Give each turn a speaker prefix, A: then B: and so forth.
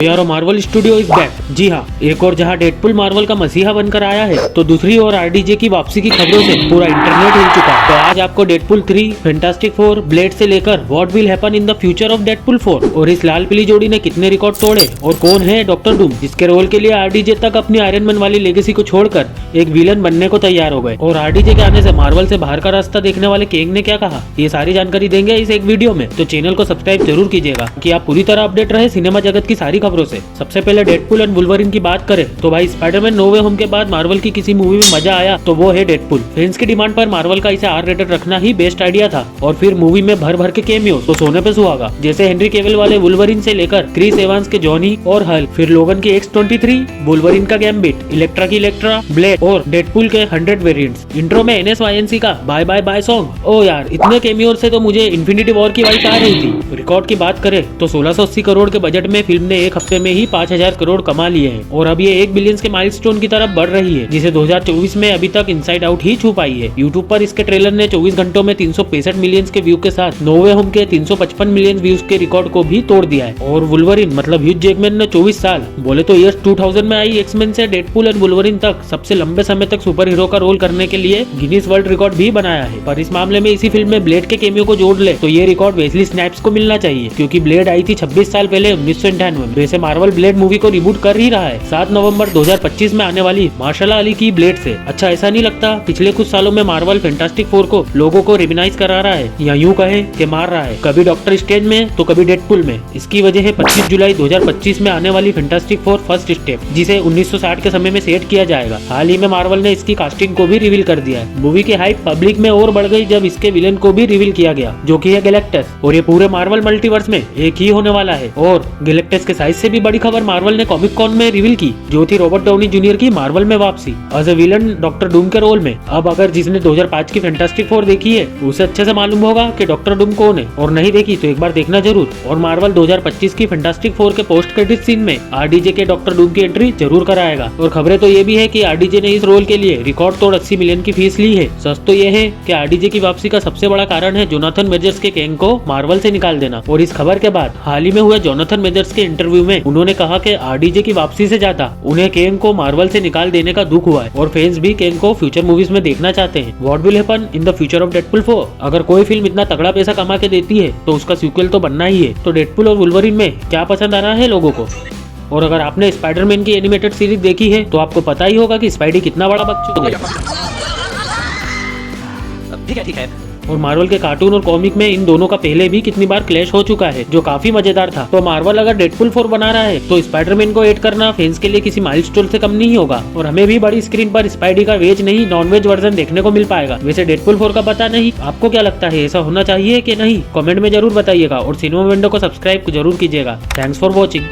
A: यारो Marvel studio is back. जी हाँ, एक और जहाँ डेडपुल मार्वल का मसीहा बनकर आया है, तो दूसरी ओर आरडीजे की वापसी की खबरों से पूरा इंटरनेट हिल चुका है। तो आज आपको डेडपुल 3, फैंटास्टिक 4, ब्लेड से लेकर what will happen in the future of Deadpool 4 और इस लाल पीली जोड़ी ने कितने रिकॉर्ड तोड़े और कौन है डॉक्टर डूम, जिसके रोल के लिए आरडीजे तक अपनी आयरन मैन वाली लेगेसी को छोड़कर एक विलन बनने को तैयार हो गए। और आरडीजे के आने से मार्वल से बाहर का रास्ता देखने वाले केंग ने क्या कहा, ये सारी जानकारी देंगे इस एक वीडियो में। तो चैनल को सब्सक्राइब जरूर कीजिएगा कि आप पूरी तरह अपडेट रहे सिनेमा जगत की सारी खबरों से। सबसे पहले डेडपुल एंड वुल्वरिन की बात करें तो भाई स्पाइडरमैन नो वे होम के बाद मार्वल की किसी मूवी में मजा आया तो वो है डेडपुल। फैंस की डिमांड पर मार्वल का इसे आर रेटेड रखना ही बेस्ट आइडिया था और फिर मूवी में भर भर के कैमियो तो सोने पे सुहागा, जैसे हेनरी केविल वाले वुल्वरिन से लेकर क्रिस एवांस के जॉनी और हल, फिर लोगन के X-23, वुल्वरिन का गैम्बिट, इलेक्ट्रा की इलेक्ट्रा, ब्लेड और डेडपुल के 100 वेरिएंट्स। इंट्रो में NSYNC का बाय बाय बाय सॉन्ग। ओ यार, इतने कैमियो से तो मुझे इन्फिनिटी वॉर की वाइब आ रही थी। रिकॉर्ड की बात करें तो 1680 करोड़ के बजट में फिल्म ने एक हफ्ते में ही 5000 करोड़ कमा लिए हैं और अब ये 1 बिलियन के माइलस्टोन की तरफ बढ़ रही है, जिसे 2024 में अभी तक इनसाइड आउट ही छू पाई है। यूट्यूब पर इसके ट्रेलर ने 24 घंटों में 365 मिलियन के व्यू के साथ नो वे होम के 355 मिलियन व्यूज के रिकॉर्ड को भी तोड़ दिया है। और वुल्वरिन मतलब ह्यूज जैकमैन ने 24 साल बोले तो ईयर 2000 में आई एक्समैन से डेडपुल एंड वुल्वरिन तक सबसे लंबे समय तक सुपर हीरो का रोल करने के लिए गिनीज वर्ल्ड रिकॉर्ड भी बनाया है। पर इस मामले में इसी फिल्म में ब्लेड के कैमियो को जोड़ ले तो ये रिकॉर्ड वेस्ली स्नैप्स को मिलना चाहिए, क्योंकि ब्लेड आई थी 26 साल पहले 1998 में। वैसे मार्वल ब्लेड मूवी को रिबूट कर ही रहा है 7 नवंबर 2025 में आने वाली मार्शल अली की ब्लेड से। अच्छा, ऐसा नहीं लगता पिछले कुछ सालों में मार्वल फैंटास्टिक 4 को लोगों को रिकॉग्नाइज करा रहा है या यूं कहे कि मार रहा है, कभी डॉक्टर स्ट्रेंज में तो कभी डेडपुल में। इसकी वजह है 25 जुलाई 2025 में आने वाली फैंटास्टिक 4 फर्स्ट स्टेप, जिसे 1960 के समय में सेट किया जाएगा। हाल ही में मार्वल ने इसकी कास्टिंग को भी रिवील कर दिया है। मूवी की हाइप पब्लिक में और बढ़ गई जब इसके विलेन को भी रिवील किया गया, जो कि है गैलेक्टस, और ये पूरे मार्वल मल्टीवर्स में एक ही होने वाला है। और गैलेक्टस के साइज से भी बड़ी खबर मार्वल ने कॉमिक कॉन में रिवील की, जो थी रॉबर्ट डाउनी जूनियर की मार्वल में वापसी as a villain Doctor Doom के रोल में। अब अगर जिसने 2005 की फैंटास्टिक 4 देखी है उसे अच्छे से मालूम होगा कि डॉक्टर डूम कौन है, और नहीं देखी तो एक बार देखना जरूर। और मार्वल 2025 की फैंटास्टिक 4 के पोस्ट क्रेडिट सीन में आरडीजे के डॉक्टर डूम की एंट्री जरूर कराएगा। और खबरें तो ये भी है कि आरडीजे ने इस रोल के लिए रिकॉर्ड तोड़ 80 मिलियन की फीस ली है। सच तो ये है कि आरडीजे की वापसी का सबसे बड़ा कारण है जोनाथन मेजर्स के कैंग को मार्वल से निकाल देना। और इस खबर के बाद हाल ही में हुए जोनाथन मेजर्स के इंटरव्यू में उन्होंने कहा कि आरडीजे की वापसी से ज्यादा उन्हें कैंग को मार्वल से निकाल देने का दुख हुआ है और फैंस भी कैंग को फ्यूचर मूवीज में देखना चाहते हैं। What will happen in the future of Deadpool 4। अगर कोई फिल्म इतना तगड़ा पैसा कमा के देती है तो उसका सीक्वल तो बनना ही है। तो डेडपुल और वुल्वरिन में क्या पसंद आ रहा है लोगों को। और अगर आपने स्पाइडरमैन की एनिमेटेड सीरीज देखी है तो आपको पता ही होगा कि स्पाइडी कितना बड़ा बच्चू है। ठीक है। और मार्वल के कार्टून और कॉमिक में इन दोनों का पहले भी कितनी बार क्लैश हो चुका है, जो काफी मजेदार था। तो मार्वल अगर डेडपुल 4 बना रहा है तो स्पाइडरमैन को ऐड करना फैंस के लिए किसी माइलस्टोन से कम नहीं होगा। और हमें भी बड़ी स्क्रीन पर स्पाइडी का वेज नहीं नॉन वेज वर्जन देखने को मिल पाएगा। वैसे डेडपुल 4 का पता नहीं, आपको क्या लगता है, ऐसा होना चाहिए कि नहीं? कमेंट में जरूर बताइएगा और सिनेमा विंडो को सब्सक्राइब जरूर कीजिएगा। Thanks for watching.